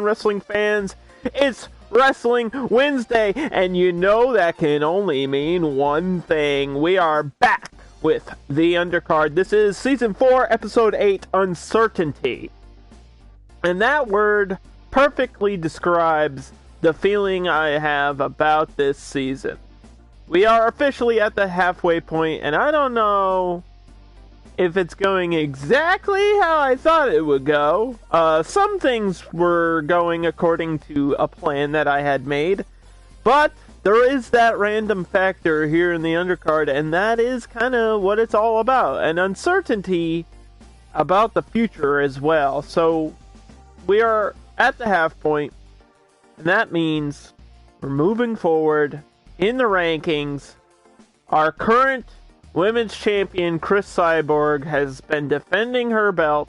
wrestling fans. It's Wrestling Wednesday, and you know that can only mean one thing. We are back with the Undercard. This is Season 4, Episode 8, Uncertainty. And that word perfectly describes the feeling I have about this season. We are officially at the halfway point, and I don't know if it's going exactly how I thought it would go. Some things were going according to a plan that I had made, but there is that random factor here in the undercard, and that is kind of what it's all about, an uncertainty about the future as well. So we are at the half point, and that means we're moving forward in the rankings. Our current Women's Champion, Chris Cyborg, has been defending her belt.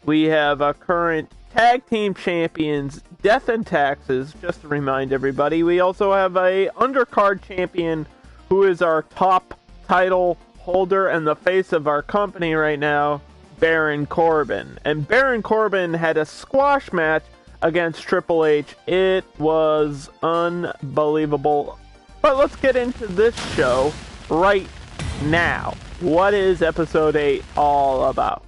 We have a current Tag Team Champions, Death and Taxes, just to remind everybody. We also have a Undercard Champion, who is our top title holder and the face of our company right now, Baron Corbin. And Baron Corbin had a squash match against Triple H. It was unbelievable. But let's get into this show right now. What is episode 8 all about?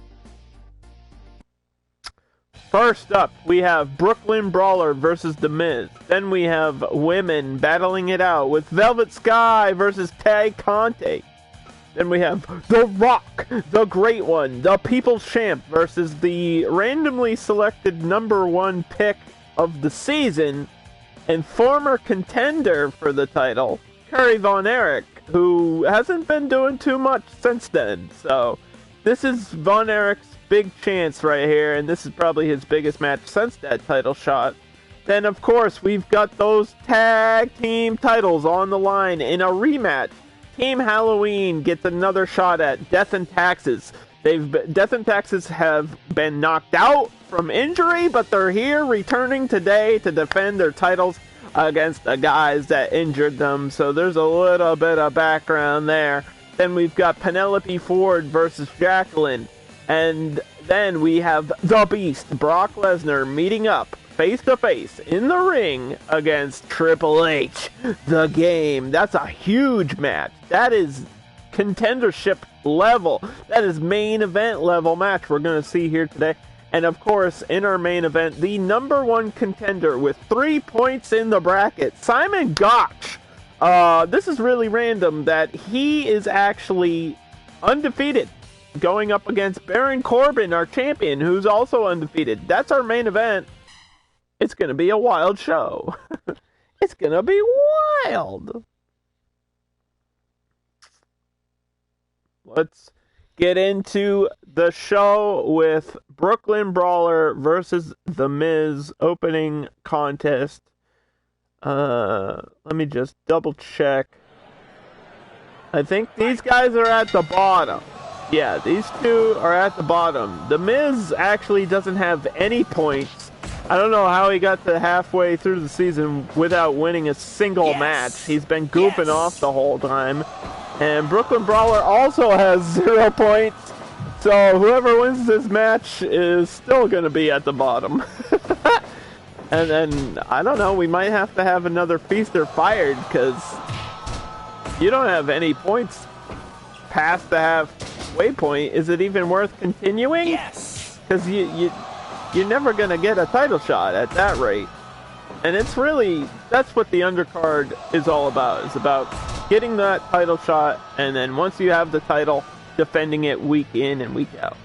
First up, we have Brooklyn Brawler versus The Miz. Then we have women battling it out with Velvet Sky versus Tay Conti. Then we have The Rock, the Great One, the People's Champ versus the randomly selected #1 pick of the season and former contender for the title, Kerry Von Erich, who hasn't been doing too much since then. So this is Von Erich's big chance right here, and this is probably his biggest match since that title shot. Then, of course, we've got those tag team titles on the line in a rematch. Team Halloween gets another shot at Death and Taxes. Death and Taxes have been knocked out from injury, but they're here returning today to defend their titles against the guys that injured them, so there's a little bit of background there. Then we've got Penelope Ford versus Jacqueline, and then we have the Beast, Brock Lesnar, meeting up face-to-face in the ring against Triple H. The Game. That's a huge match. That is contendership level. That is main event level match we're going to see here today. And of course, in our main event, the #1 contender with 3 points in the bracket, Simon Gotch. This is really random that he is actually undefeated, going up against Baron Corbin, our champion, who's also undefeated. That's our main event. It's going to be a wild show. It's going to be wild. Let's get into the show with Brooklyn Brawler versus The Miz opening contest. Let me just double check. I think these guys are at the bottom. Yeah, these two are at the bottom. The Miz actually doesn't have any points. I don't know how he got to halfway through the season without winning a single match. He's been goofing off the whole time. And Brooklyn Brawler also has 0 points. So whoever wins this match is still going to be at the bottom. And then, I don't know, we might have to have another Feast or Fired, because you don't have any points past the halfway point. Is it even worth continuing? Yes! Because you're never going to get a title shot at that rate. And it's really, that's what the undercard is all about. It's about getting that title shot, and then once you have the title, defending it week in and week out.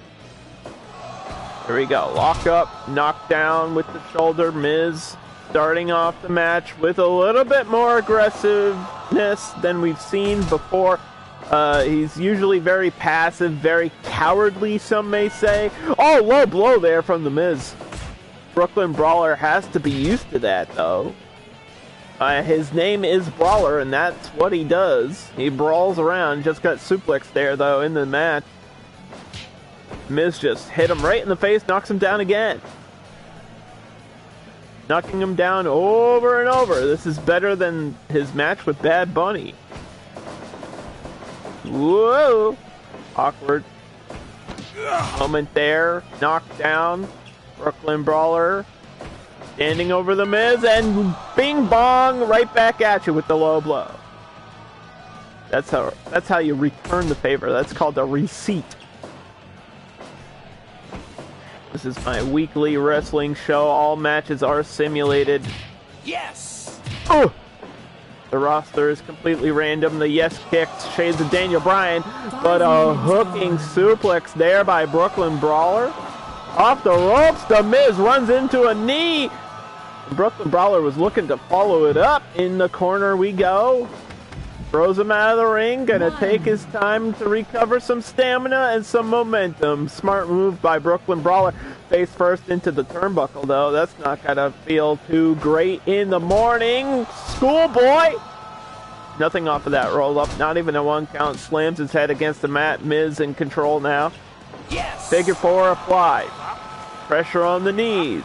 Here we go. Lock up, knock down with the shoulder. Miz starting off the match with a little bit more aggressiveness than we've seen before. He's usually very passive, very cowardly, some may say. Oh, low blow there from the Miz. Brooklyn Brawler has to be used to that, though. His name is Brawler, and that's what he does. He brawls around. Just got suplexed there, though, in the match. Miz just hit him right in the face, knocks him down again. Knocking him down over and over. This is better than his match with Bad Bunny. Whoa! Awkward moment there. Knocked down. Brooklyn Brawler standing over the Miz, and bing bong, right back at you with the low blow. That's how you return the favor. That's called a receipt. This is my weekly wrestling show. All matches are simulated. Yes! Oh! The roster is completely random. The yes kicks, shades of Daniel Bryan, but a hooking suplex there by Brooklyn Brawler. Off the ropes, the Miz runs into a knee. Brooklyn Brawler was looking to follow it up. In the corner we go. Throws him out of the ring. Gonna take his time to recover some stamina and some momentum. Smart move by Brooklyn Brawler. Face first into the turnbuckle, though. That's not gonna feel too great in the morning. Schoolboy! Nothing off of that roll up. Not even a 1 count. Slams his head against the mat. Miz in control now. Yes! Figure 4 applied. Pressure on the knees.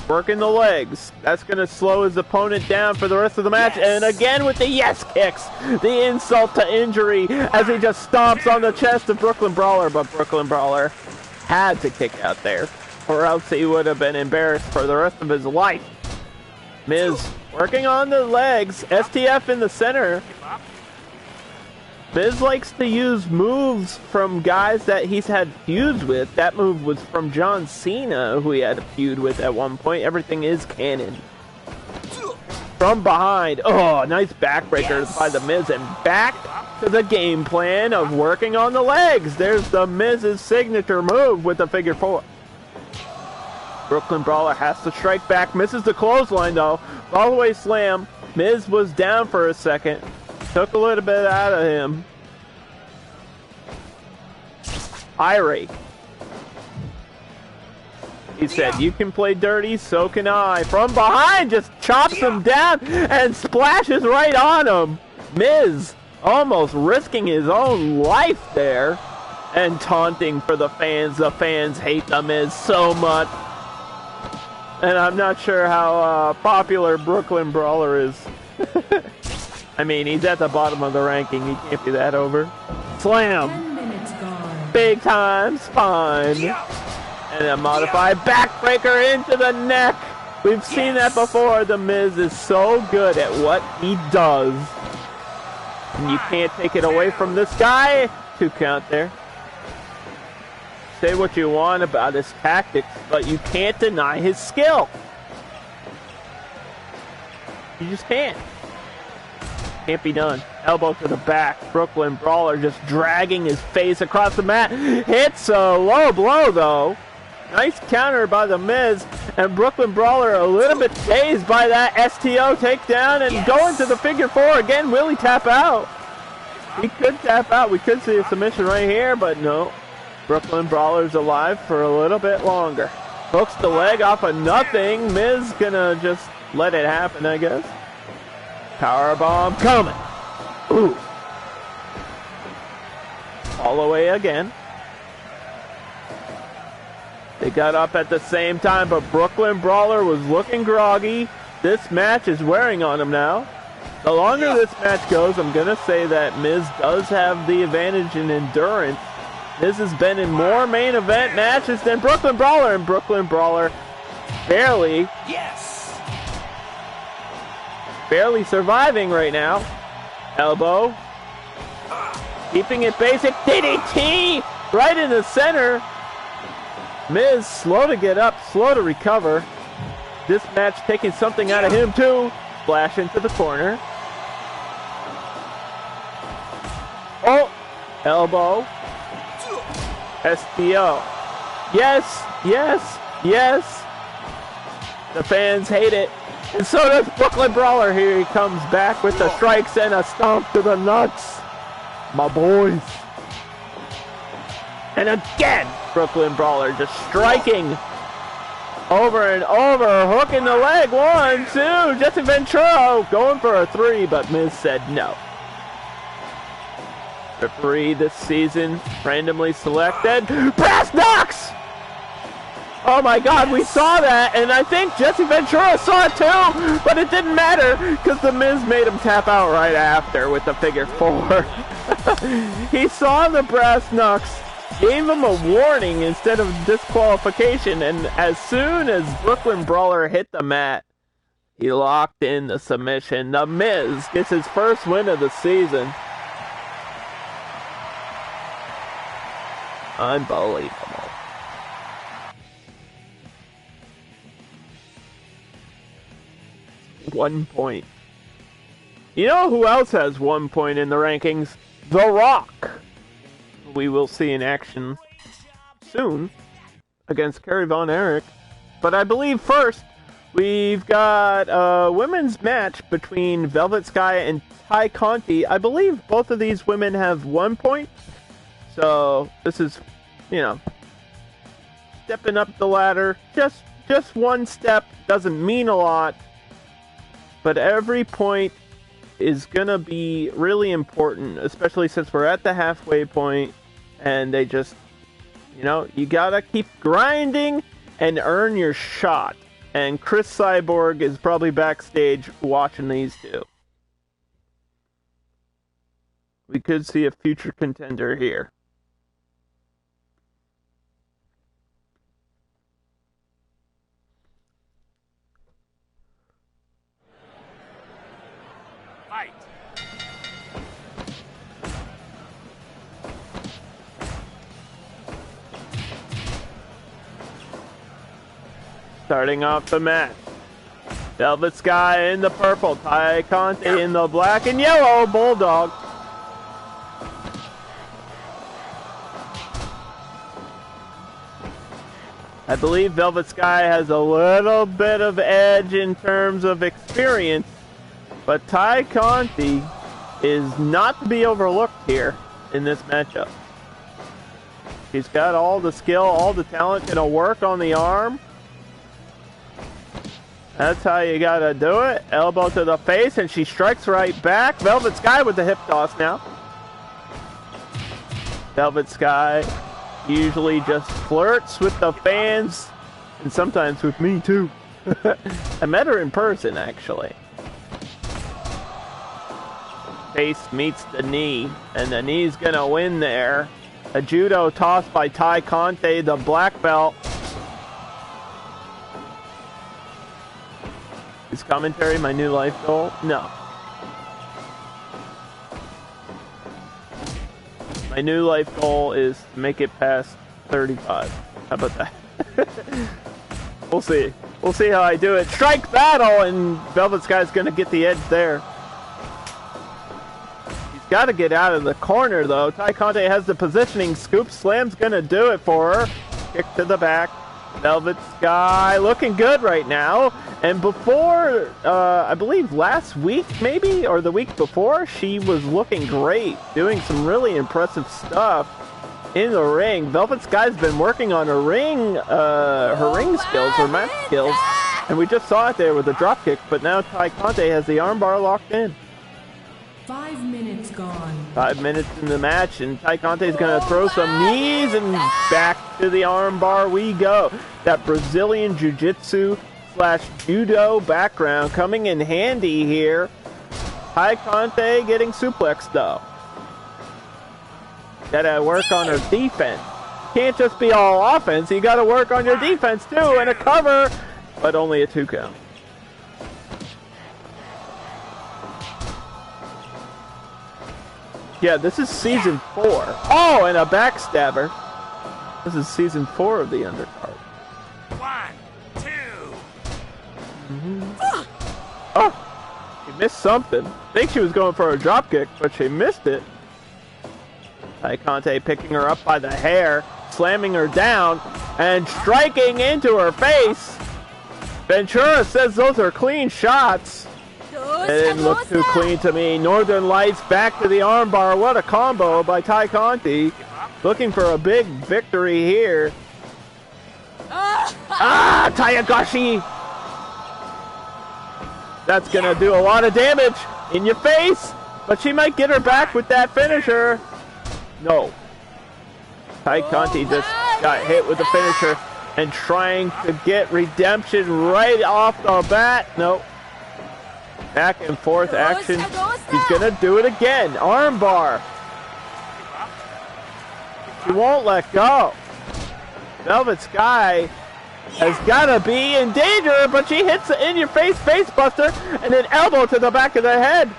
Working the legs. That's going to slow his opponent down for the rest of the match. Yes. And again with the yes kicks. The insult to injury as he just stomps on the chest of Brooklyn Brawler. But Brooklyn Brawler had to kick out there, or else he would have been embarrassed for the rest of his life. Miz working on the legs. STF in the center. Miz likes to use moves from guys that he's had feuds with. That move was from John Cena, who he had a feud with at one point. Everything is canon. From behind. Oh, nice backbreaker by the Miz. And back to the game plan of working on the legs. There's the Miz's signature move with the figure 4. Brooklyn Brawler has to strike back. Misses the clothesline, though. All the way slam. Miz was down for a second. Took a little bit out of him. Erich. He said, you can play dirty, so can I. From behind, just chops him down and splashes right on him. Miz almost risking his own life there and taunting for the fans. The fans hate the Miz so much. And I'm not sure how popular Brooklyn Brawler is. I mean, he's at the bottom of the ranking. He can't be that over. Slam. 10 minutes gone. Big time spine. And a modified backbreaker into the neck. We've seen that before. The Miz is so good at what he does. And you can't take it away from this guy. 2 count there. Say what you want about his tactics, but you can't deny his skill. You just can't. Can't be done. Elbow to the back. Brooklyn Brawler just dragging his face across the mat. Hits a low blow, though. Nice counter by the Miz. And Brooklyn Brawler a little bit dazed by that STO takedown and going to the figure 4 again. Will he tap out? He could tap out. We could see a submission right here, but no. Brooklyn Brawler's alive for a little bit longer. Hooks the leg off of nothing. Miz gonna just let it happen, I guess. Powerbomb coming. Ooh. All the way again. They got up at the same time, but Brooklyn Brawler was looking groggy. This match is wearing on him now. The longer this match goes, I'm going to say that Miz does have the advantage in endurance. Miz has been in more main event matches than Brooklyn Brawler, and Brooklyn Brawler barely surviving right now. Elbow. Keeping it basic. DDT right in the center. Miz slow to get up, slow to recover. This match taking something out of him too. Splash into the corner. Oh, elbow. STO. Yes, yes, yes. The fans hate it. And so does Brooklyn Brawler. Here he comes back with the strikes and a stomp to the nuts. My boys. And again, Brooklyn Brawler just striking over and over, hooking the leg. 1, 2. Jesse Ventura going for a 3, but Miz said no. Referee this season, randomly selected. Brass knucks! Oh my God, we saw that, and I think Jesse Ventura saw it too, but it didn't matter because the Miz made him tap out right after with the figure 4. He saw the brass knucks, gave him a warning instead of disqualification, and as soon as Brooklyn Brawler hit the mat, he locked in the submission. The Miz gets his first win of the season. Unbelievable. One point. You know who else has 1 point in the rankings? The Rock. We will see in action soon against Kerry Von Erich. But I believe first we've got a women's match between Velvet Sky and Tay Conti. I believe both of these women have 1 point. So this is, you know, stepping up the ladder. Just one step. Doesn't mean a lot. But every point is gonna be really important, especially since we're at the halfway point, and they just, you know, you gotta keep grinding and earn your shot. And Chris Cyborg is probably backstage watching these two. We could see a future contender here. Starting off the match, Velvet Sky in the purple, Tay Conti in the black and yellow Bulldog. I believe Velvet Sky has a little bit of edge in terms of experience, but Tay Conti is not to be overlooked here in this matchup. She's got all the skill, all the talent, gonna work on the arm. That's how you gotta do it. Elbow to the face, and she strikes right back. Velvet Sky with the hip toss now. Velvet Sky usually just flirts with the fans, and sometimes with me too. I met her in person, actually. Face meets the knee, and the knee's gonna win there. A judo toss by Tay Conti, the black belt. Is commentary my new life goal? No. My new life goal is to make it past 35. How about that? We'll see. We'll see how I do it. Strike battle, and Velvet Sky's gonna get the edge there. He's got to get out of the corner, though. Tay Conti has the positioning. Scoop Slam's gonna do it for her. Kick to the back. Velvet Sky looking good right now. And before, I believe last week maybe, or the week before, she was looking great, doing some really impressive stuff in the ring. Velvet Sky's been working on her ring skills, her match skills, and we just saw it there with the drop kick, but now Tay Conti has the armbar locked in. 5 minutes gone. 5 minutes in the match, and Tay Conti's gonna throw some knees, and back to the armbar we go. That Brazilian Jiu-Jitsu / judo background coming in handy here. Tay Conti getting suplexed though. Gotta work on her defense. Can't just be all offense, you gotta work on your defense too, and a cover, but only a 2 count. Yeah, this is season 4. Oh, and a backstabber. This is season 4 of the Undercard. 1, 2. Oh, she missed something. I think she was going for a drop kick, but she missed it. Tay Conti picking her up by the hair, slamming her down, and striking into her face. Ventura says those are clean shots. It didn't look too clean to me. Northern Lights back to the armbar. What a combo by Tay Conti. Looking for a big victory here. Tayagashi! That's gonna do a lot of damage in your face, but she might get her back with that finisher. No. Tay Conti just got hit with the finisher and trying to get redemption right off the bat. Nope. Back and forth action. He's gonna do it again. Armbar. She won't let go. Velvet Sky has got to be in danger, but she hits the in-your-face facebuster and an elbow to the back of the head.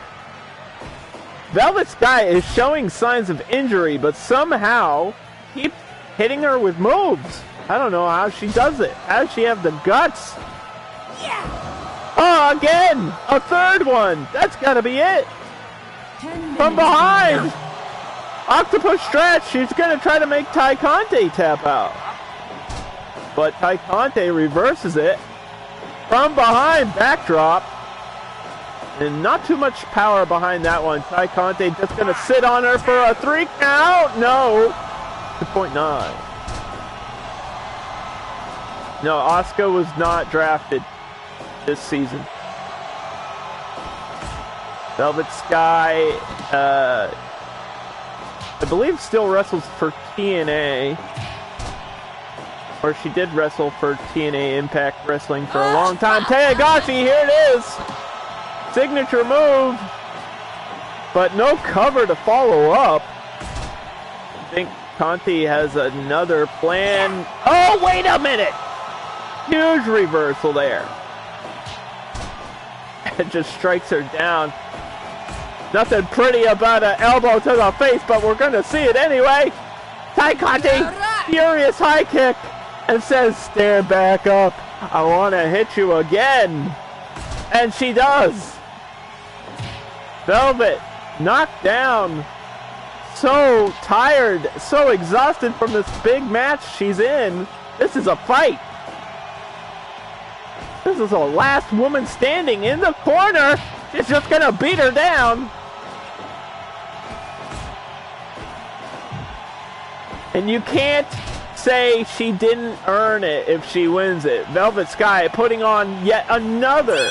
Velvet Sky is showing signs of injury, but somehow keeps hitting her with moves. I don't know how she does it. How does she have the guts? Oh, again! A third one! That's got to be it! From behind! Octopus stretch! She's going to try to make Tay Conti tap out. But Tay Conti reverses it. From behind, backdrop. And not too much power behind that one. Tay Conti just going to sit on her for a 3 count. No. 2.9. No, Asuka was not drafted this season. Velvet Sky, I believe still wrestles for TNA. Or she did wrestle for TNA Impact Wrestling for a long time. Tagashi, here it is! Signature move, but no cover to follow up. I think Conti has another plan. Oh, wait a minute! Huge reversal there. It just strikes her down. Nothing pretty about an elbow to the face, but we're going to see it anyway. Tay Conti, furious high kick, and says, "Stand back up. I want to hit you again." And she does. Velvet knocked down, so tired, so exhausted from this big match she's in. This is a fight. This is a last woman standing in the corner. She's just gonna beat her down. And you can't say she didn't earn it if she wins it. Velvet Sky putting on yet another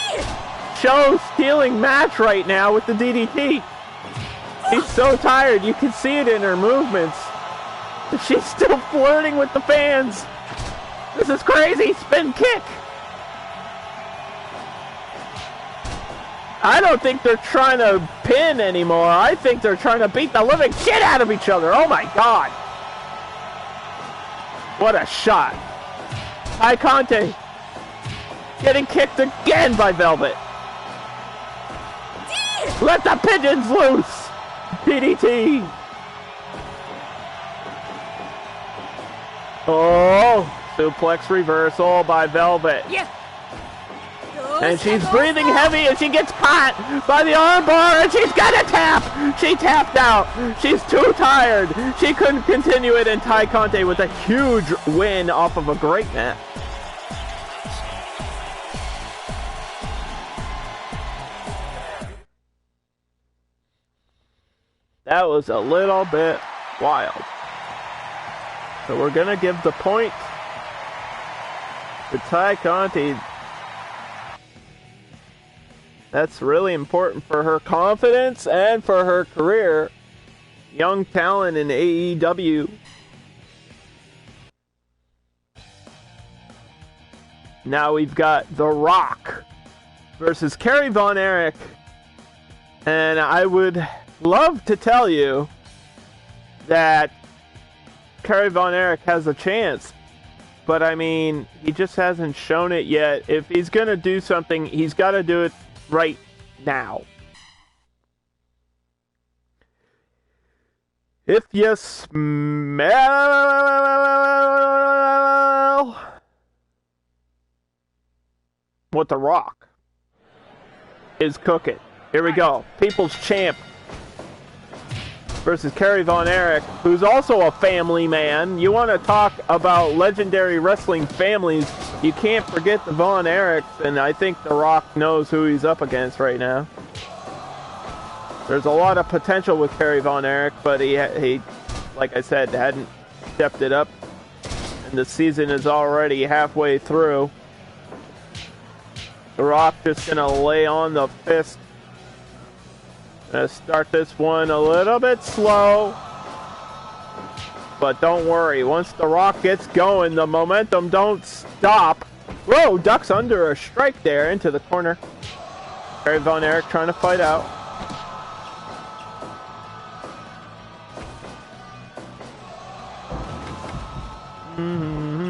show-stealing match right now with the DDT. She's so tired, you can see it in her movements. She's still flirting with the fans. This is crazy. Spin kick. I don't think they're trying to pin anymore. I think they're trying to beat the living shit out of each other. Oh my God. What a shot. Tay Conti getting kicked again by Velvet. Let the pigeons loose. DDT. Oh, suplex reversal by Velvet. Yes. And she's breathing heavy, and she gets caught by the armbar, and she's got to tap. She tapped out. She's too tired. She couldn't continue it, and Tay Conti with a huge win off of a great match. That was a little bit wild. So we're going to give the point to Tay Conti. That's really important for her confidence and for her career. Young talent in AEW. Now we've got The Rock versus Kerry Von Erich. And I would love to tell you that Kerry Von Erich has a chance. But I mean, he just hasn't shown it yet. If he's going to do something, he's got to do it right now. If you smell what The Rock is cooking. Here we go. People's Champ versus Kerry Von Erich, who's also a family man. You want to talk about legendary wrestling families, you can't forget the Von Erichs, and I think The Rock knows who he's up against right now. There's a lot of potential with Kerry Von Erich, but he like I said, hadn't stepped it up, and the season is already halfway through. The Rock just gonna lay on the fist. Gonna start this one a little bit slow. But don't worry, once The Rock gets going, the momentum don't stop. Whoa, ducks under a strike there into the corner. Kerry Von Erich trying to fight out.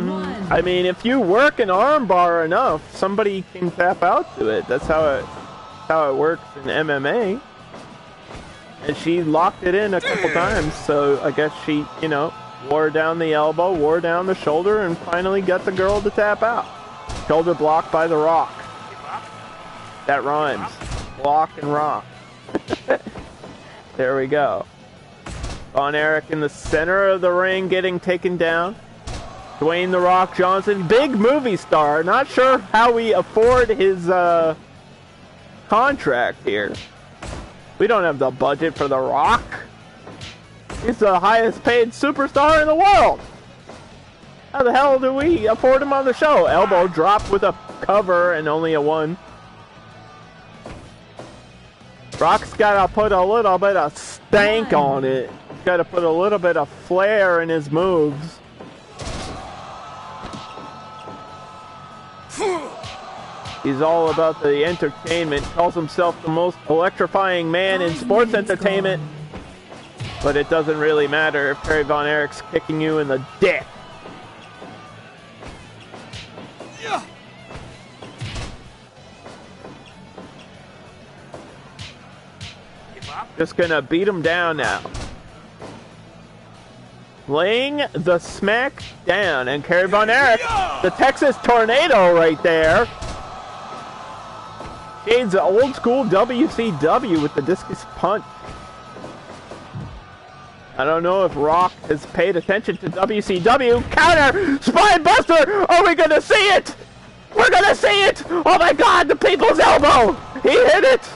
One. I mean, if you work an armbar enough, somebody can tap out to it. That's how it works in MMA. And she locked it in a couple times, so I guess she, you know, wore down the elbow, wore down the shoulder, and finally got the girl to tap out. Shoulder blocked by The Rock. That rhymes. Block and rock. There we go. Von Erich in the center of the ring getting taken down. Dwayne The Rock Johnson, big movie star. Not sure how we afford his contract here. We don't have the budget for The Rock. He's the highest paid superstar in the world. How the hell do we afford him on the show? Elbow drop with a cover and only a 1. Rock's got to put a little bit of stank on it. He's got to put a little bit of flair in his moves. He's all about the entertainment. Calls himself the most electrifying man in sports entertainment. But it doesn't really matter if Kerry Von Erich's kicking you in the dick. Just gonna beat him down now. Laying the smack down, and Kerry Von Erich, the Texas Tornado right there. Shades of old school WCW with the discus punch. I don't know if Rock has paid attention to WCW. Counter! Spine Buster! Are we gonna see it? We're gonna see it! Oh my god, the people's elbow! He hit it!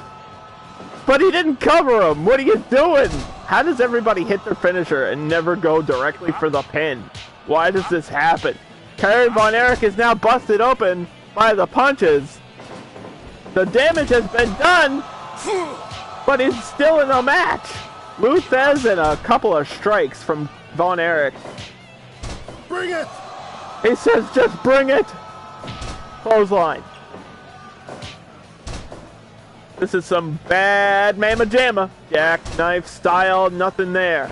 But he didn't cover him. What are you doing? How does everybody hit their finisher and never go directly for the pin? Why does this happen? Kerry Von Erich is now busted open by the punches. The damage has been done, but he's still in the match. Luthez and a couple of strikes from Von Erich. Bring it! He says, just bring it. Clothesline. This is some bad mamma jamma. Jackknife style, nothing there.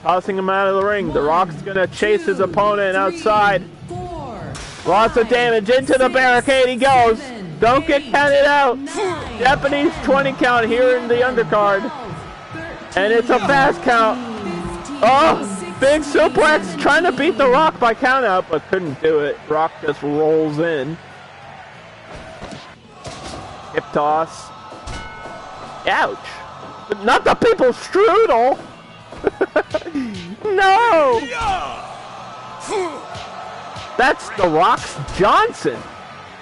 Tossing him out of the ring. The Rock's gonna chase his opponent outside. 4, Lots of damage into the barricade he goes. Don't get counted out. Japanese 20 count here in the undercard. And it's a fast count. Oh, big suplex trying to beat the Rock by count out, but couldn't do it. Rock just rolls in. Hip toss. Ouch. But not the people's strudel. No. That's the Rock's Johnson.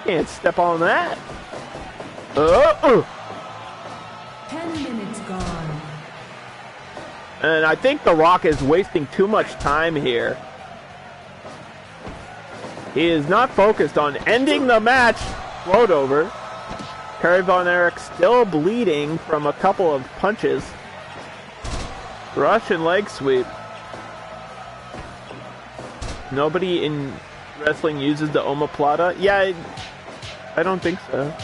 Can't step on that. 10 minutes gone. And I think the Rock is wasting too much time here. He is not focused on ending the match. Float over. Kerry Von Erich still bleeding from a couple of punches. Russian leg sweep. Nobody in wrestling uses the omoplata? Yeah, I don't think so.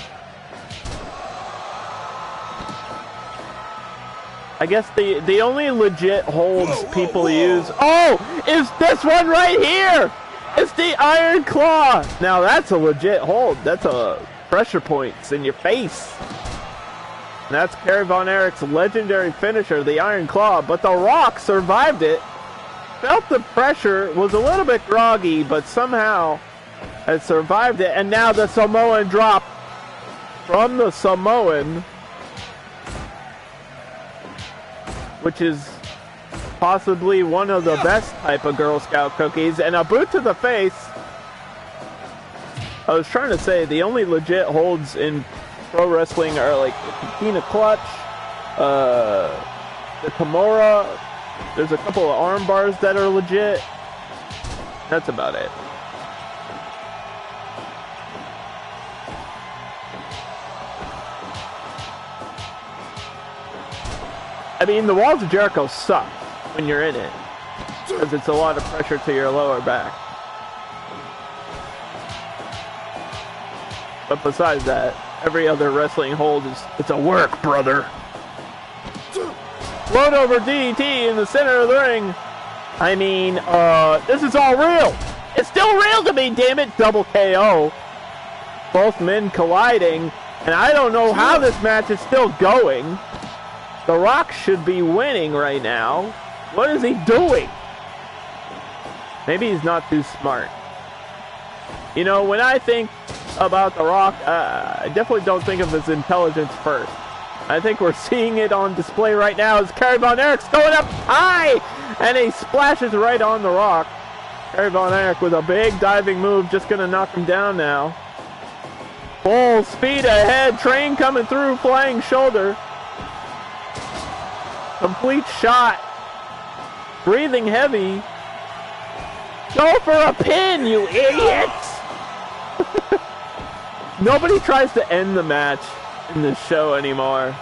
I guess the only legit holds people use... Oh! Is this one right here! It's the Iron Claw! Now that's a legit hold. That's a pressure points in your face. And that's Kerry Von Erich's legendary finisher, the Iron Claw. But The Rock survived it. Felt the pressure, was a little bit groggy, but somehow has survived it. And now the Samoan drop from the Samoan, which is possibly one of the best type of Girl Scout cookies, and a boot to the face. I was trying to say the only legit holds in pro wrestling are like the Patina Clutch, the Kimura. There's a couple of arm bars that are legit. That's about it. I mean, the Walls of Jericho suck when you're in it, because it's a lot of pressure to your lower back. But besides that, every other wrestling hold is, it's a work, brother. Float over DDT in the center of the ring. I mean, this is all real. It's still real to me, damn it. Double KO. Both men colliding. And I don't know how this match is still going. The Rock should be winning right now. What is he doing? Maybe he's not too smart. You know, when I think about The Rock, I definitely don't think of his intelligence first. I think we're seeing it on display right now as Kerry Von Erich's going up high, and he splashes right on The Rock. Kerry Von Erich with a big diving move, just going to knock him down now. Full speed ahead, train coming through, flying shoulder. Complete shot. Breathing heavy. Go for a pin, you idiots! Nobody tries to end the match in this show anymore.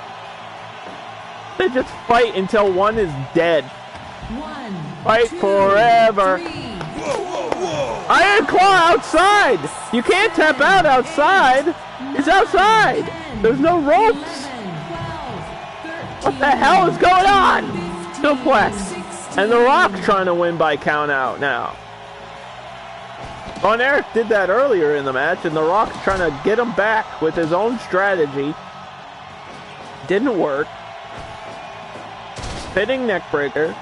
They just fight until one is dead. Fight forever. Iron Claw outside! You can't tap out outside! He's outside! There's no ropes! What the hell is going on? Suplex! And The Rock trying to win by count out now. Von Erich did that earlier in the match, and The Rock's trying to get him back with his own strategy. Didn't work. Spinning neckbreaker.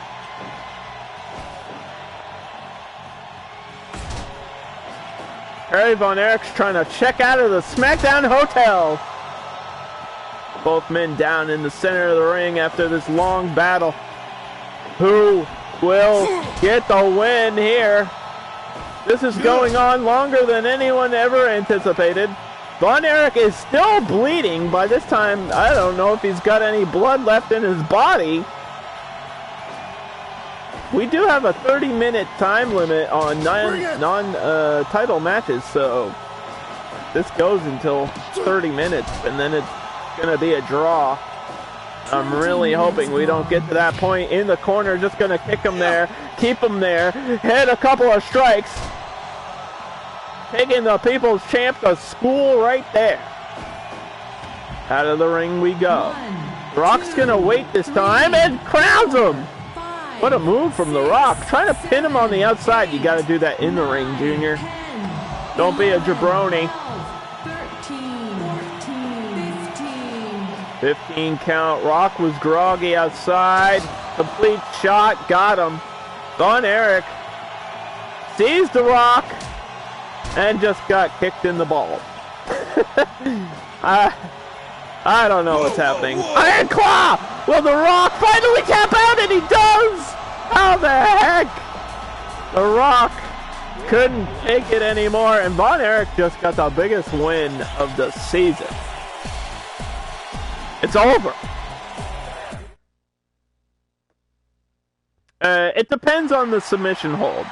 Kerry Von Erich's trying to check out of the SmackDown Hotel. Both men down in the center of the ring after this long battle. Who will get the win here? This is going on longer than anyone ever anticipated. Von Erich is still bleeding. By this time, I don't know if he's got any blood left in his body. We do have a 30-minute time limit on non-title matches, so this goes until 30 minutes, and then it's going to be a draw. I'm really hoping we don't get to that point. In the corner, just going to kick him there, keep him there, hit a couple of strikes. Taking the People's Champ to school right there. Out of the ring we go. Rock's going to wait this time and crowns him. What a move from The Rock. Trying to pin him on the outside. You got to do that in the ring, Junior. Don't be a jabroni. 15 count. Rock was groggy outside. Complete shot. Got him. Von Erich sees The Rock and just got kicked in the balls. I don't know what's happening. Iron Claw! Will The Rock finally tap out? And he does! How the heck? The Rock couldn't take it anymore. And Von Erich just got the biggest win of the season. It's over. It depends on the submission hold.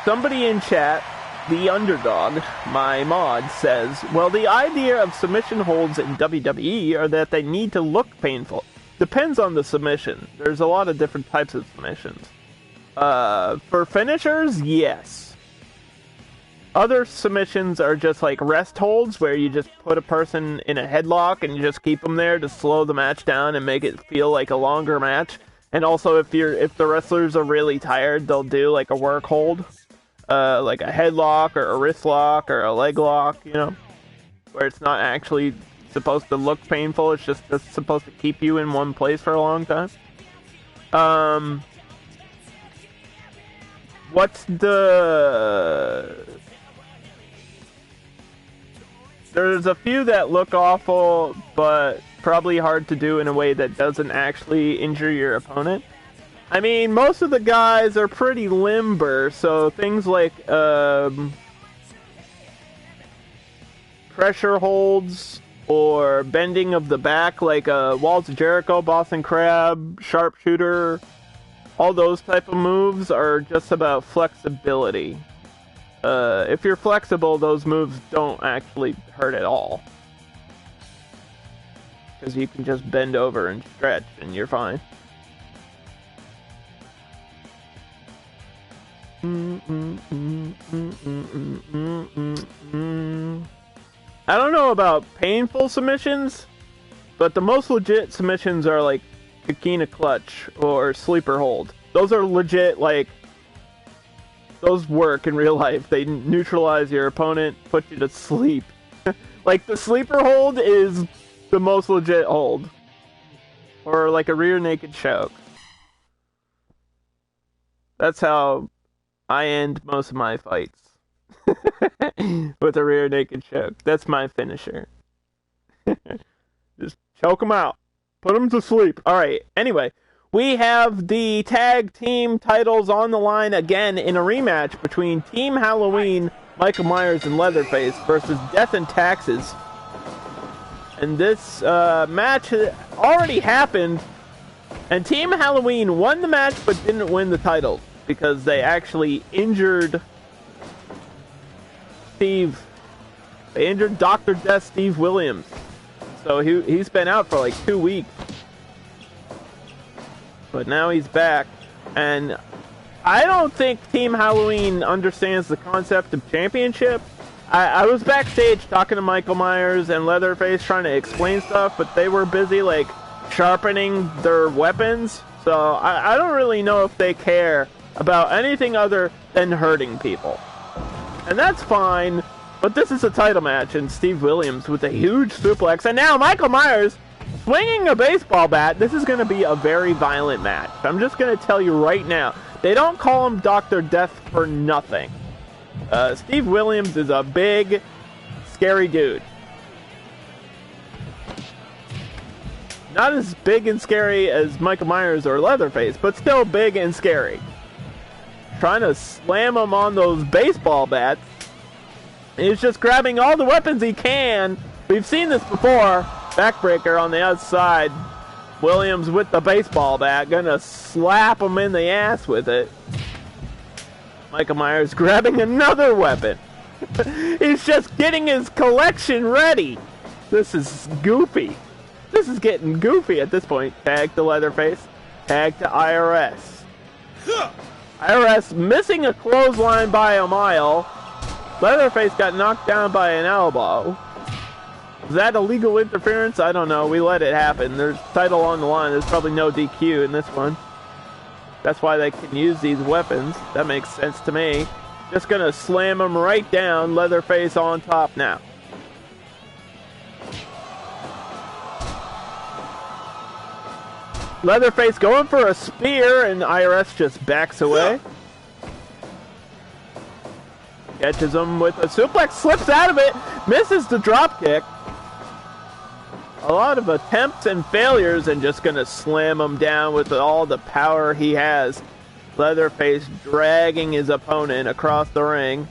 Somebody in chat, the underdog, my mod, says, well, the idea of submission holds in WWE are that they need to look painful. Depends on the submission. There's a lot of different types of submissions. For finishers, yes. Other submissions are just like rest holds, where you just put a person in a headlock and you just keep them there to slow the match down and make it feel like a longer match. And also, if the wrestlers are really tired, they'll do like a work hold. Like a headlock or a wrist lock or a leg lock, you know, where it's not actually supposed to look painful. It's just supposed to keep you in one place for a long time. There's a few that look awful, but probably hard to do in a way that doesn't actually injure your opponent. I mean, most of the guys are pretty limber, so things like pressure holds or bending of the back, like Walls of Jericho, Boston Crab, Sharpshooter, all those type of moves are just about flexibility. If you're flexible, those moves don't actually hurt at all. Because you can just bend over and stretch and you're fine. I don't know about painful submissions, but the most legit submissions are like Kakina Clutch or Sleeper Hold. Those are legit, like, those work in real life. They neutralize your opponent, put you to sleep. Like, the sleeper hold is the most legit hold. Or like a rear naked choke. That's how I end most of my fights. With a rear naked choke. That's my finisher. Just choke him out. Put him to sleep. Alright, anyway. We have the tag team titles on the line again in a rematch between Team Halloween, Michael Myers and Leatherface versus Death and Taxes. And this match already happened, and Team Halloween won the match but didn't win the title because they actually injured Steve. They injured Dr. Death Steve Williams. So he's been out for like 2 weeks. But now he's back, and I don't think Team Halloween understands the concept of championship. I was backstage talking to Michael Myers and Leatherface trying to explain stuff, but they were busy, like, sharpening their weapons. So I don't really know if they care about anything other than hurting people. And that's fine, but this is a title match, and Steve Williams with a huge suplex, and now Michael Myers swinging a baseball bat. This is going to be a very violent match. I'm just going to tell you right now. They don't call him Dr. Death for nothing. Steve Williams is a big, scary dude. Not as big and scary as Michael Myers or Leatherface, but still big and scary. Trying to slam him on those baseball bats. He's just grabbing all the weapons he can. We've seen this before. Backbreaker on the outside. Williams with the baseball bat. Gonna slap him in the ass with it. Michael Myers grabbing another weapon. He's just getting his collection ready. This is goofy. This is getting goofy at this point. Tag to Leatherface. Tag to IRS. IRS missing a clothesline by a mile. Leatherface got knocked down by an elbow. Is that illegal interference? I don't know. We let it happen. There's title on the line. There's probably no DQ in this one. That's why they can use these weapons. That makes sense to me. Just gonna slam him right down. Leatherface on top now. Leatherface going for a spear, and IRS just backs away. Catches him with a suplex, slips out of it, misses the drop kick. A lot of attempts and failures, and just gonna slam him down with all the power he has. Leatherface dragging his opponent across the ring,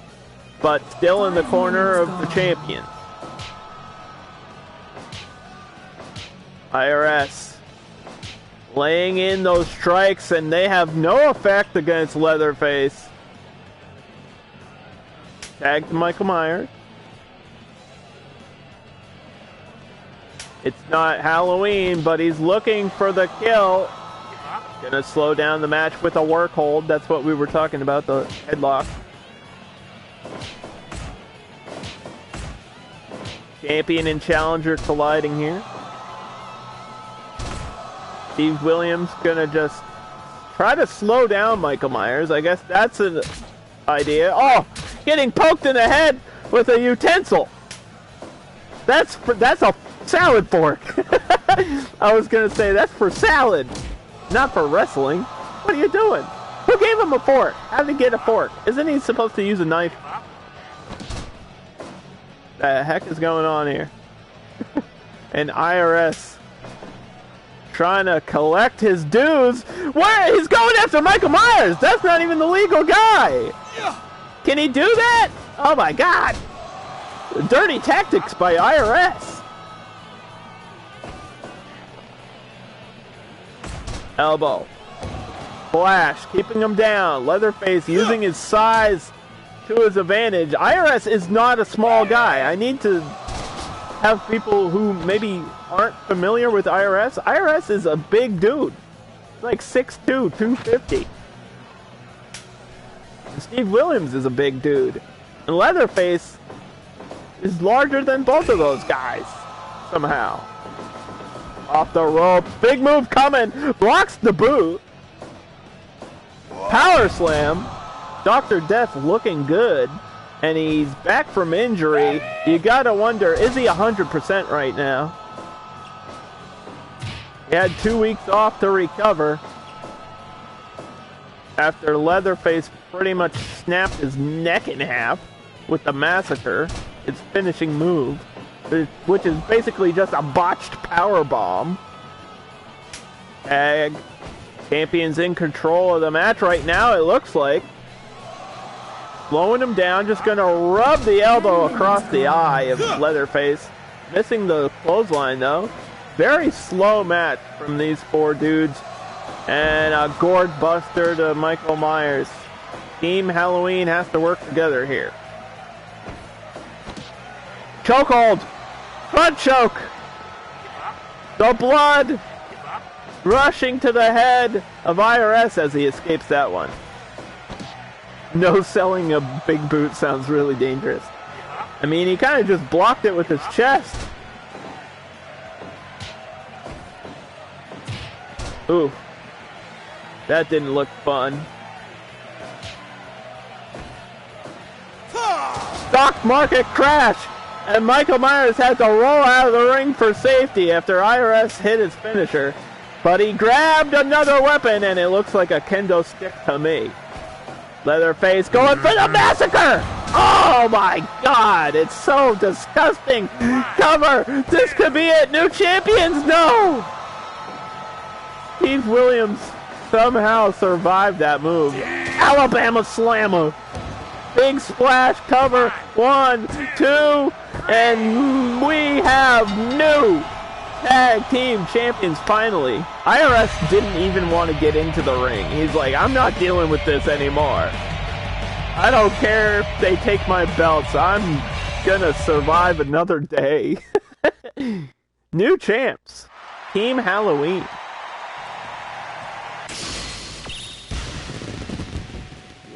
but still in the corner of the champion. IRS laying in those strikes, and they have no effect against Leatherface. Tag to Michael Myers. It's not Halloween, but he's looking for the kill. Gonna slow down the match with a work hold. That's what we were talking about, the headlock. Champion and challenger colliding here. Steve Williams gonna just try to slow down Michael Myers. I guess that's an idea. Oh, getting poked in the head with a utensil. That's a salad fork. I was gonna say that's for salad, not for wrestling. What are you doing? Who gave him a fork? How did he get a fork? Isn't he supposed to use a knife? The heck is going on here? And IRS trying to collect his dues. Where? He's going after Michael Myers. That's not even the legal guy. Can he do that? Oh my God. Dirty tactics by IRS. Elbow. Flash, keeping him down. Leatherface using his size to his advantage. IRS is not a small guy. I need to have people who maybe aren't familiar with IRS. IRS is a big dude. Like 6'2", 250. And Steve Williams is a big dude. And Leatherface is larger than both of those guys. Somehow. Off the rope. Big move coming. Blocks the boot. Power slam. Dr. Death looking good. And he's back from injury. You gotta wonder, is he 100% right now? He had 2 weeks off to recover after Leatherface pretty much snapped his neck in half with the massacre, his finishing move, which is basically just a botched power bomb. Tag. Champion's in control of the match right now, it looks like. Slowing him down, just gonna rub the elbow across the eye of Leatherface. Missing the clothesline though. Very slow match from these four dudes. And a gourd buster to Michael Myers. Team Halloween has to work together here. Chokehold! Front choke! The blood rushing to the head of IRS as he escapes that one. No selling a big boot sounds really dangerous. I mean, he kind of just blocked it with his chest. Ooh. That didn't look fun. Stock market crash! And Michael Myers had to roll out of the ring for safety after IRS hit his finisher. But he grabbed another weapon and it looks like a kendo stick to me. Leatherface going for the massacre! Oh my god, it's so disgusting! Cover! This could be it! New champions! No! Steve Williams somehow survived that move. Alabama Slammer! Big splash cover! 1, 2, and we have new tag team champions finally. IRS didn't even want to get into the ring. He's like, I'm not dealing with this anymore. I don't care if they take my belts. I'm gonna survive another day. New champs. Team Halloween.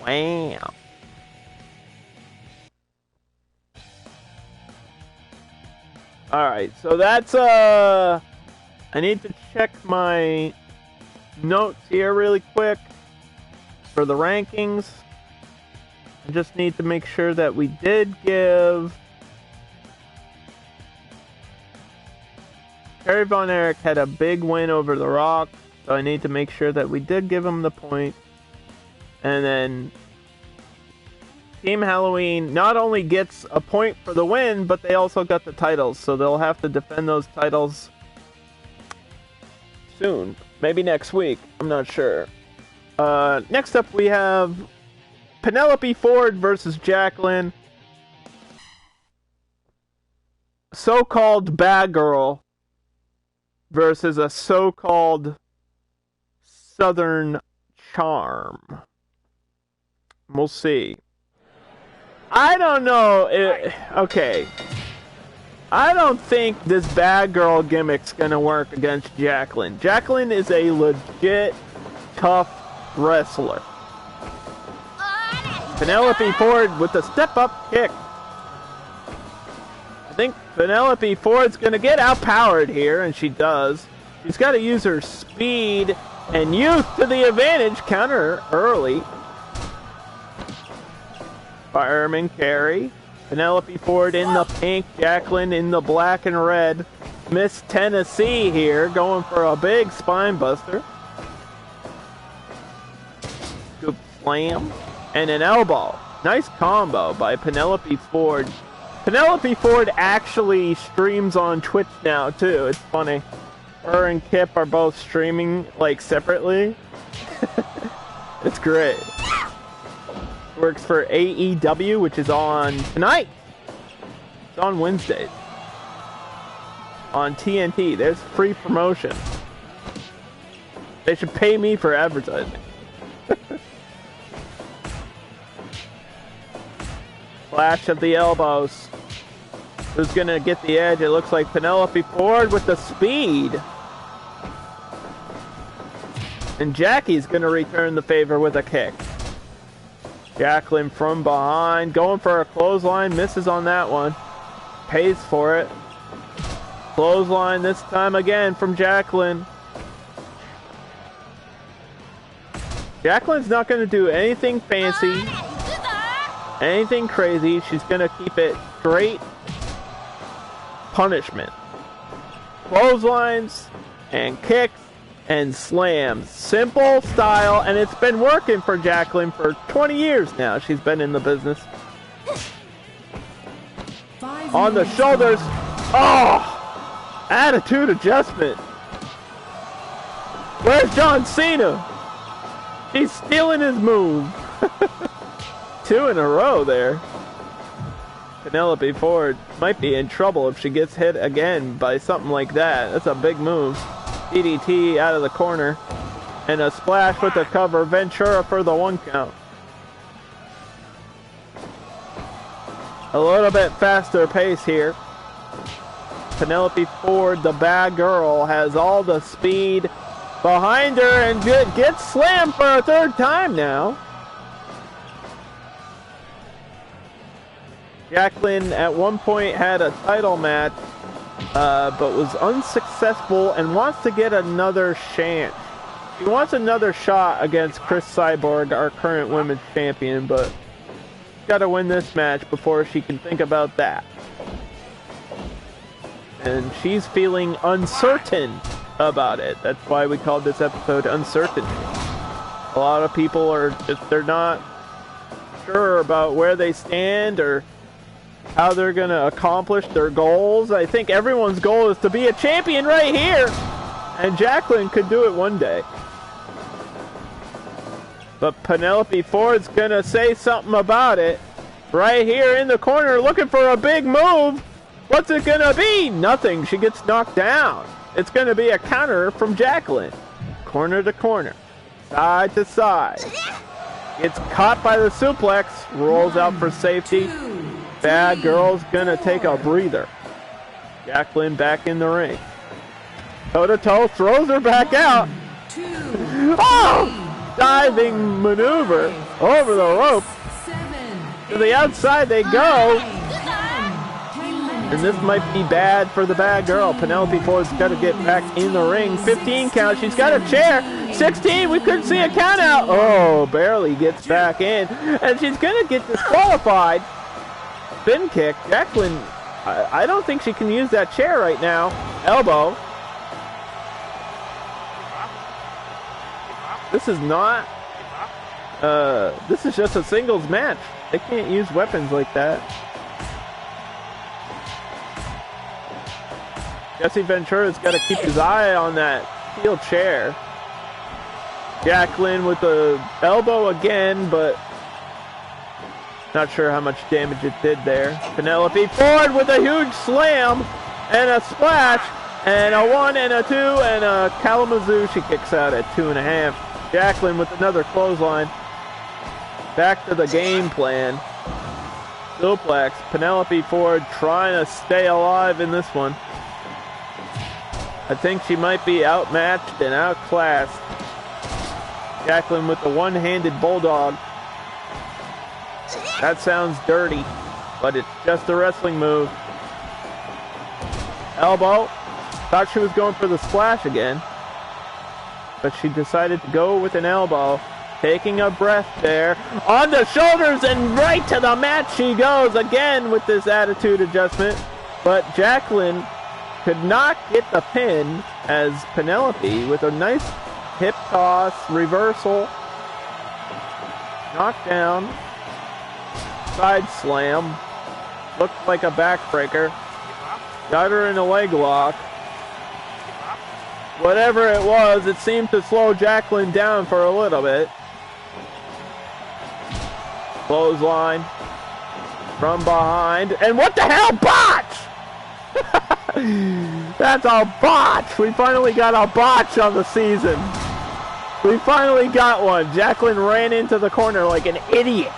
Wow. Alright, so that's, I need to check my notes here really quick for the rankings. I just need to make sure that we did give Kerry Von Erich had a big win over The Rock, so I need to make sure that we did give him the point. And then Team Halloween not only gets a point for the win, but they also got the titles, so they'll have to defend those titles soon. Maybe next week. I'm not sure. Next up we have Penelope Ford versus Jacqueline. So-called bad girl versus a so-called Southern charm. We'll see. I don't know. Okay. I don't think this bad girl gimmick's gonna work against Jacqueline. Jacqueline is a legit tough wrestler. Penelope Ford with the step-up kick. I think Penelope Ford's gonna get outpowered here, and she does. She's got to use her speed and youth to the advantage. Counter early. Fireman Kerry. Penelope Ford in the pink, Jacqueline in the black and red. Miss Tennessee here going for a big spine buster. Scoop slam. And an elbow. Nice combo by Penelope Ford. Penelope Ford actually streams on Twitch now too. It's funny. Her and Kip are both streaming like separately. It's great. Works for AEW, which is on tonight. It's on Wednesdays. On TNT. There's free promotion. They should pay me for advertising. Flash of the elbows. Who's gonna get the edge? It looks like Penelope Ford with the speed. And Jackie's gonna return the favor with a kick. Jacqueline from behind, going for a clothesline, misses on that one. Pays for it. Clothesline this time again from Jacqueline. Jacqueline's not going to do anything fancy, anything crazy. She's going to keep it straight punishment. Clotheslines and kicks and slams. Simple style, and it's been working for Jacqueline for 20 years now. She's been in the business. On the shoulders. Oh! Attitude adjustment. Where's John Cena? He's stealing his move. 2 in a row there. Penelope Ford might be in trouble if she gets hit again by something like that. That's a big move. DDT out of the corner. And a splash with the cover. Ventura for the 1 count. A little bit faster pace here. Penelope Ford, the bad girl, has all the speed behind her and gets slammed for a 3rd time now. Jacqueline at one point had a title match, but was unsuccessful and wants to get another chance. She wants another shot against Chris Cyborg, our current women's champion, but she's got to win this match before she can think about that. And she's feeling uncertain about it. That's why we called this episode Uncertainty. A lot of people are just, they're not sure about where they stand or how they're going to accomplish their goals. I think everyone's goal is to be a champion right here. And Jacqueline could do it one day. But Penelope Ford's going to say something about it. Right here in the corner looking for a big move. What's it going to be? Nothing. She gets knocked down. It's going to be a counter from Jacqueline. Corner to corner. Side to side. Gets caught by the suplex. Rolls out for safety. Bad girl's going to take a breather. Jacqueline back in the ring. Toe to toe. Throws her back out. Oh! Diving maneuver over the rope. To the outside they go. And this might be bad for the bad girl. Penelope Ford's got to get back in the ring. 15 count. She's got a chair. 16. We couldn't see a count out. Oh, barely gets back in. And she's going to get disqualified. Spin kick. Jacqueline, I don't think she can use that chair right now. Elbow. This is not... this is just a singles match. They can't use weapons like that. Jesse Ventura's got to keep his eye on that steel chair. Jacqueline with the elbow again, but not sure how much damage it did there. Penelope Ford with a huge slam and a splash and a 1 and a 2 and a Kalamazoo. She kicks out at 2.5. Jacqueline with another clothesline. Back to the game plan. Suplex. Penelope Ford trying to stay alive in this one. I think she might be outmatched and outclassed. Jacqueline with the one-handed bulldog. That sounds dirty, but it's just a wrestling move. Elbow. Thought she was going for the splash again, but she decided to go with an elbow. Taking a breath there. On the shoulders and right to the mat she goes again with this attitude adjustment. But Jacqueline could not get the pin as Penelope with a nice hip toss, reversal, knockdown, side slam, looked like a backbreaker, got her in a leg lock. Whatever it was, it seemed to slow Jacqueline down for a little bit. Clothesline from behind, and what the hell, botch! That's a botch! We finally got a botch on the season. We finally got one. Jacqueline ran into the corner like an idiot.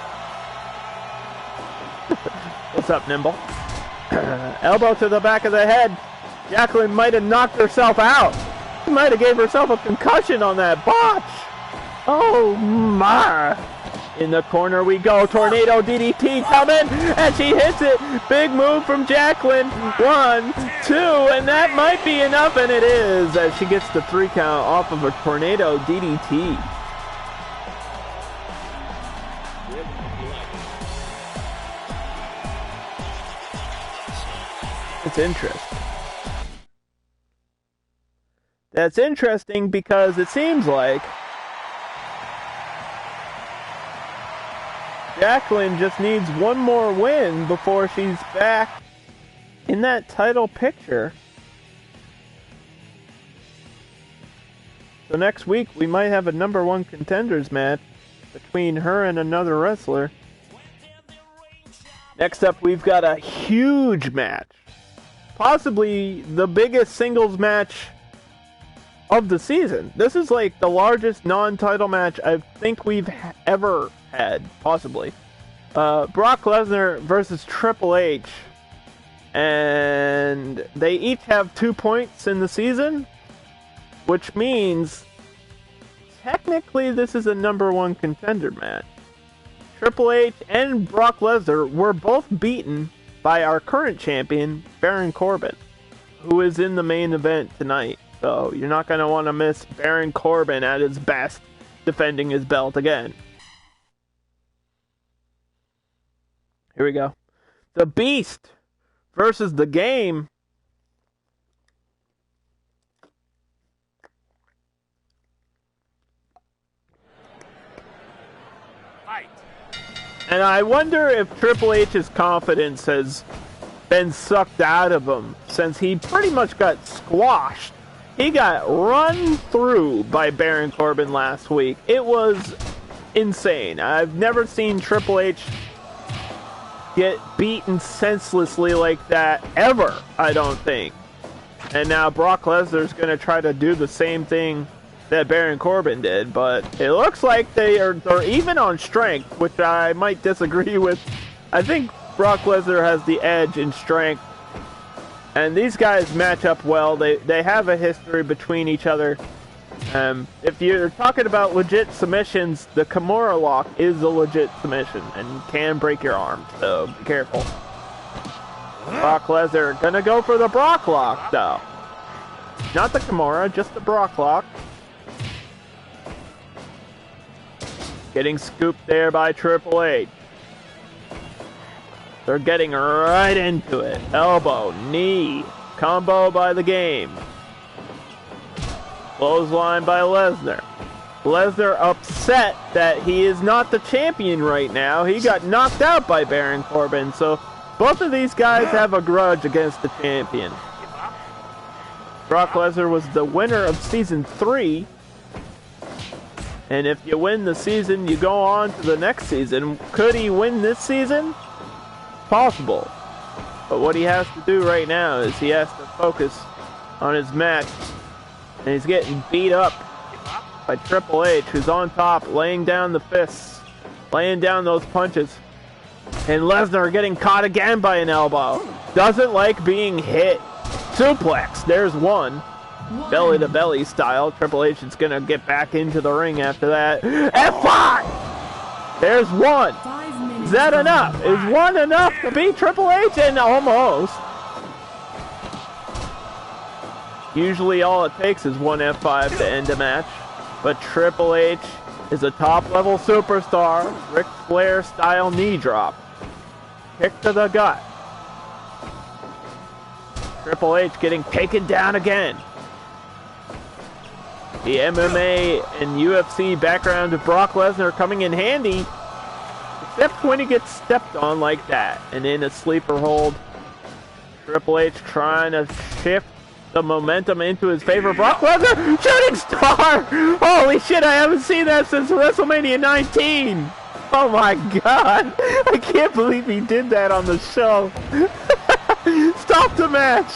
What's up, Nimble? Elbow to the back of the head. Jacqueline might have knocked herself out. She might have gave herself a concussion on that botch. Oh my. In the corner we go. Tornado DDT coming, and she hits it. Big move from Jacqueline. 1, 2, and that might be enough, and it is, as she gets the 3 count off of a tornado DDT. That's interesting. That's interesting because it seems like Jacqueline just needs one more win before she's back in that title picture. So next week we might have a number 1 contenders match between her and another wrestler. Next up we've got a huge match. Possibly the biggest singles match of the season. This is like the largest non-title match I think we've ever had, possibly. Brock Lesnar versus Triple H. And they each have 2 points in the season, which means technically this is a number 1 contender match. Triple H and Brock Lesnar were both beaten by our current champion, Baron Corbin, who is in the main event tonight. So you're not going to want to miss Baron Corbin at his best, defending his belt again. Here we go. The Beast versus the Game. Fight. And I wonder if Triple H's confidence has been sucked out of him since he pretty much got squashed. He got run through by Baron Corbin last week. It was insane. I've never seen Triple H get beaten senselessly like that ever, I don't think. And now Brock Lesnar's going to try to do the same thing that Baron Corbin did, but it looks like they're even on strength, which I might disagree with. I think Brock Lesnar has the edge in strength. And these guys match up well. They have a history between each other. If you're talking about legit submissions, the Kimura lock is a legit submission and can break your arm, so be careful. Brock Lesnar gonna go for the Brock lock, though. Not the Kimura, just the Brock lock. Getting scooped there by Triple H. They're getting right into it. Elbow, knee, combo by the Game. Clothesline by Lesnar. Lesnar upset that he is not the champion right now. He got knocked out by Baron Corbin, so both of these guys have a grudge against the champion. Brock Lesnar was the winner of Season 3. And if you win the season, you go on to the next season. Could he win this season? Possible. But what he has to do right now is he has to focus on his match. And he's getting beat up by Triple H, who's on top, laying down the fists, laying down those punches. And Lesnar getting caught again by an elbow. Doesn't like being hit. Suplex. There's one. Belly to belly style. Triple H is going to get back into the ring after that. F5! There's one. Is that enough? Is one enough to beat Triple H? And almost. Usually all it takes is one F5 to end a match. But Triple H is a top-level superstar. Ric Flair style knee drop. Kick to the gut. Triple H getting taken down again. The MMA and UFC background of Brock Lesnar coming in handy, except when he gets stepped on like that and in a sleeper hold. Triple H trying to shift the momentum into his favor. Brock Lesnar, shooting star! Holy shit, I haven't seen that since WrestleMania 19! Oh my god, I can't believe he did that on the show. Stop the match!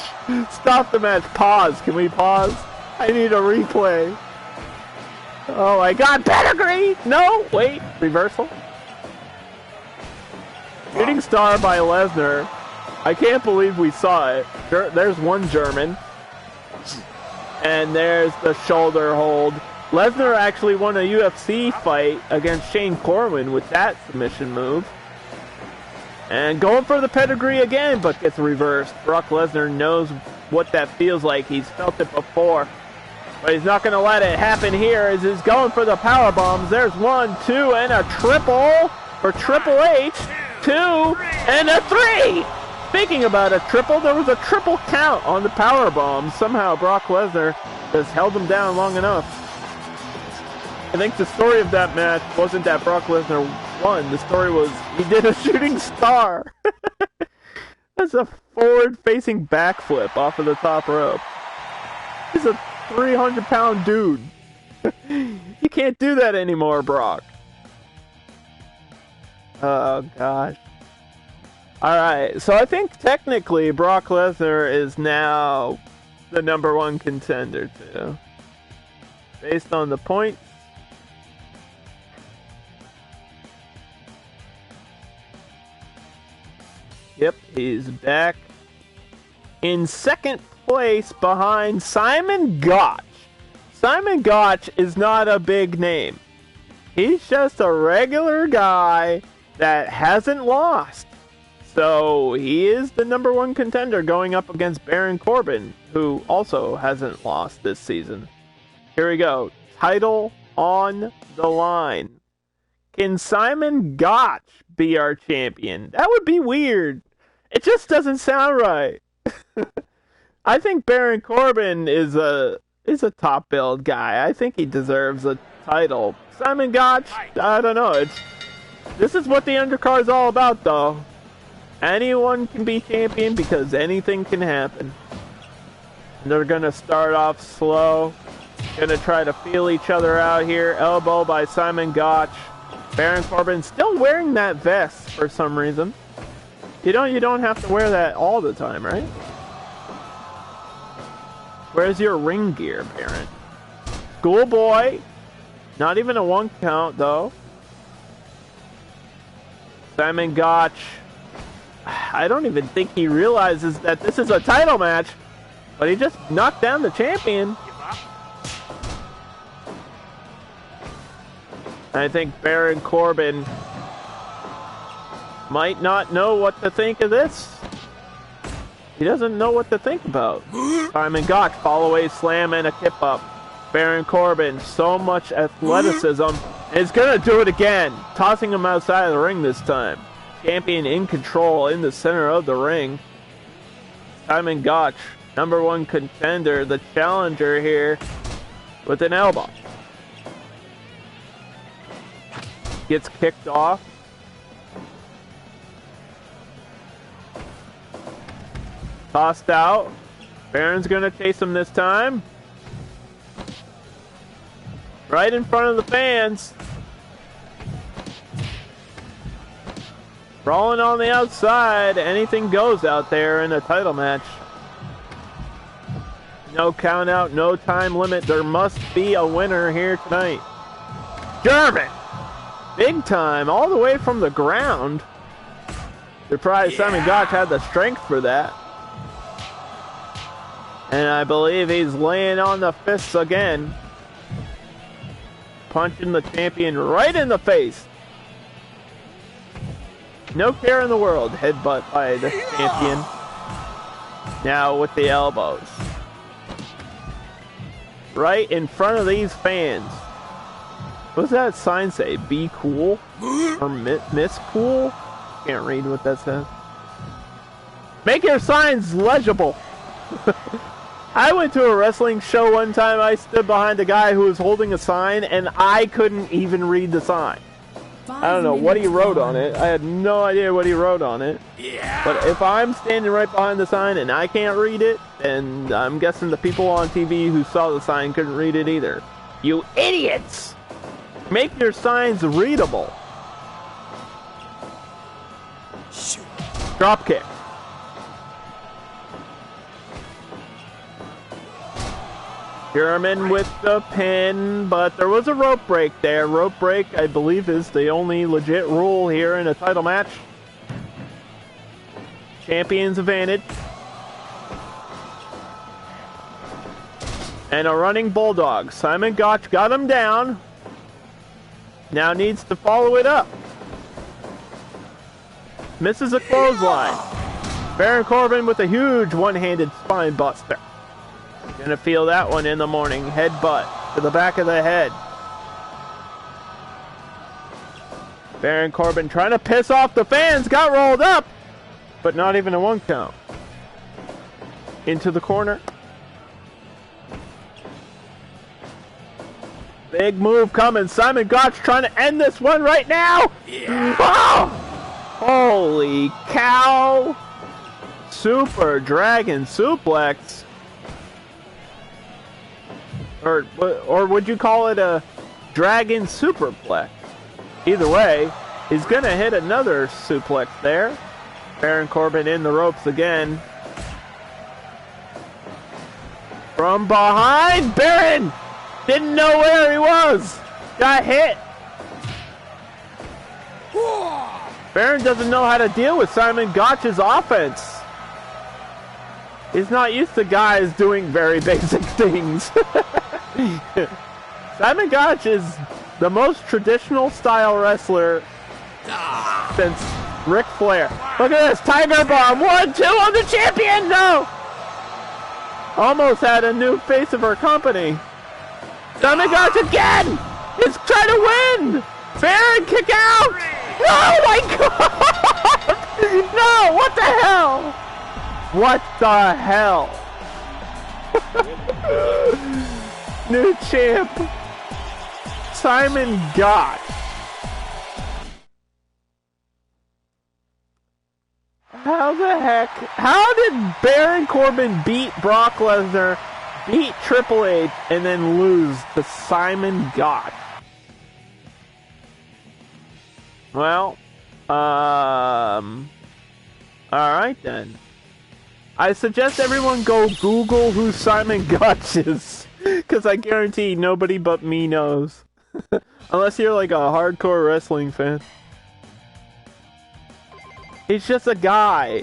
Stop the match. Pause. Can we pause? I need a replay. Oh my god, pedigree! No, wait, reversal. Shooting star by Lesnar. I can't believe we saw it. There's one German. And there's the shoulder hold. Lesnar actually won a UFC fight against Shane Corbin with that submission move. And going for the pedigree again, but gets reversed. Brock Lesnar knows what that feels like. He's felt it before. But he's not going to let it happen here as he's going for the power bombs. There's 1, 2, and a triple for Triple H. 2, and a 3. Speaking about a triple, there was a triple count on the power bomb. Somehow Brock Lesnar just held him down long enough. I think the story of that match wasn't that Brock Lesnar won. The story was he did a shooting star. That's a forward-facing backflip off of the top rope. He's a 300-pound dude. You can't do that anymore, Brock. Oh, gosh. Alright, so I think technically Brock Lesnar is now the #1 contender, too. Based on the points. Yep, he's back in second place behind Simon Gotch. Simon Gotch is not a big name. He's just a regular guy that hasn't lost. So he is the #1 contender going up against Baron Corbin, who also hasn't lost this season. Here we go. Title on the line. Can Simon Gotch be our champion? That would be weird. It just doesn't sound right. I think Baron Corbin is a top billed guy. I think he deserves a title. Simon Gotch, I don't know. This is what the undercard is all about, though. Anyone can be champion because anything can happen. And they're gonna start off slow. Gonna try to feel each other out here. Elbow by Simon Gotch. Baron Corbin still wearing that vest for some reason. You don't have to wear that all the time, right? Where's your ring gear, Baron? Schoolboy. Not even a 1 count, though. Simon Gotch. I don't even think he realizes that this is a title match. But he just knocked down the champion. I think Baron Corbin might not know what to think of this. He doesn't know what to think about. Simon Gotch, fall away slam and a kip up. Baron Corbin, so much athleticism. And he's gonna do it again. Tossing him outside of the ring this time. Champion in control in the center of the ring. Simon Gotch, #1 contender, the challenger here with an elbow. Gets kicked off. Tossed out. Baron's gonna chase him this time. Right in front of the fans. Brawling on the outside. Anything goes out there in a title match. No count out, no time limit. There must be a winner here tonight. German! Big time, all the way from the ground. Surprised Simon Gotch had the strength for that. And I believe he's laying on the fists again. Punching the champion right in the face. No care in the world. Headbutt by the champion. Now with the elbows. Right in front of these fans. What does that sign say? Be cool? Or miss cool? Can't read what that says. Make your signs legible. I went to a wrestling show one time. I stood behind a guy who was holding a sign and I couldn't even read the sign. I don't know what he wrote on it. I had no idea what he wrote on it. Yeah. But if I'm standing right behind the sign and I can't read it, then I'm guessing the people on TV who saw the sign couldn't read it either. You idiots! Make your signs readable. Shoot. Drop kick. German with the pin, but there was a rope break there. Rope break, I believe, is the only legit rule here in a title match. Champion's advantage. And a running bulldog. Simon Gotch got him down. Now needs to follow it up. Misses a clothesline. Baron Corbin with a huge one-handed spine buster. Gonna feel that one in the morning. Headbutt to the back of the head. Baron Corbin trying to piss off the fans. Got rolled up. but not even a 1 count. Into the corner. Big move coming. Simon Gotch trying to end this one right now. Yeah. Oh! Holy cow. Super Dragon Suplex. Or would you call it a Dragon Superplex? Either way, he's going to hit another suplex there. Baron Corbin in the ropes again. From behind, Baron didn't know where he was. Got hit. Baron doesn't know how to deal with Simon Gotch's offense. He's not used to guys doing very basic things. Simon Gotch is the most traditional style wrestler since Ric Flair. Look at this, Tiger Bomb, 1-2 on the champion, no! Almost had a new face of our company. Simon Gotch again! He's trying to win! Baron kick out! Oh my god! No, what the hell? What the hell? New champ, Simon Gotch. How the heck? How did Baron Corbin beat Brock Lesnar, beat Triple H, and then lose to Simon Gotch? Well, alright then. I suggest everyone go Google who Simon Gotch is, because I guarantee nobody but me knows. Unless you're like a hardcore wrestling fan. He's just a guy.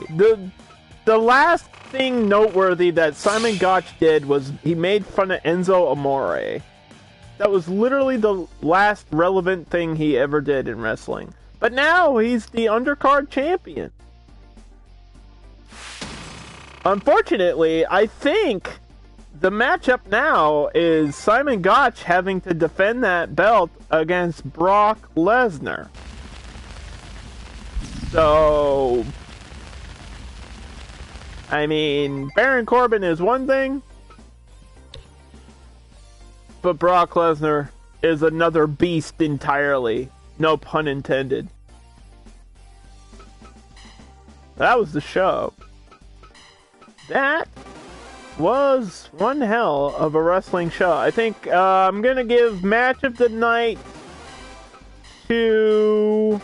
The last thing noteworthy that Simon Gotch did was he made fun of Enzo Amore. That was literally the last relevant thing he ever did in wrestling. But now he's the Undercard champion. Unfortunately, I think the matchup now is Simon Gotch having to defend that belt against Brock Lesnar. So, I mean, Baron Corbin is one thing, but Brock Lesnar is another beast entirely. No pun intended. That was the show. That was one hell of a wrestling show. I think I'm going to give match of the night to...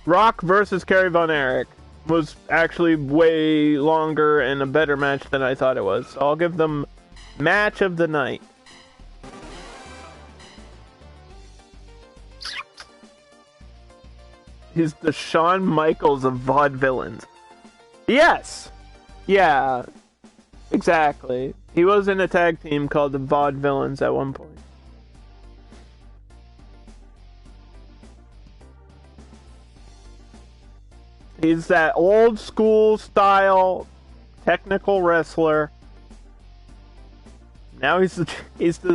Rock versus Kerry Von Erich was actually way longer and a better match than I thought it was. So I'll give them match of the night. He's the Shawn Michaels of vaudevillains. Yes! Yeah. Exactly. He was in a tag team called the Vaudevillains at one point. He's that old school style technical wrestler. Now he's the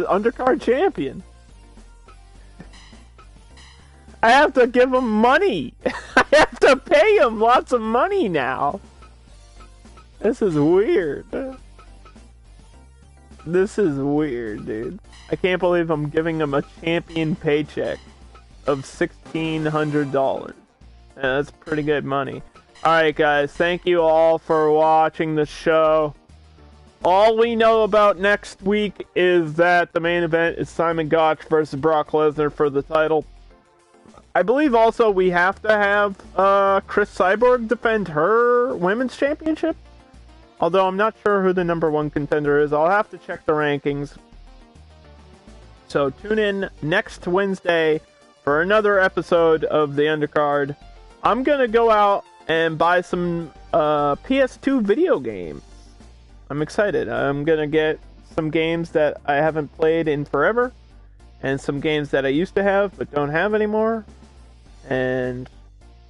undercard champion. I have to give him money. I have to pay him lots of money now. This is weird. This is weird, dude. I can't believe I'm giving him a champion paycheck of $1,600. Yeah, that's pretty good money. Alright guys, thank you all for watching the show. All we know about next week is that the main event is Simon Gotch versus Brock Lesnar for the title. I believe also we have to have Chris Cyborg defend her women's championship. Although I'm not sure who the #1 contender is. I'll have to check the rankings. So tune in next Wednesday for another episode of the Undercard. I'm going to go out and buy some PS2 video games. I'm excited. I'm going to get some games that I haven't played in forever. And some games that I used to have but don't have anymore. And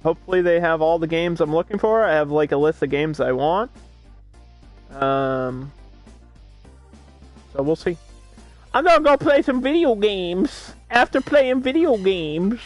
hopefully they have all the games I'm looking for. I have like a list of games I want. So we'll see. I'm gonna go play some video games after playing video games.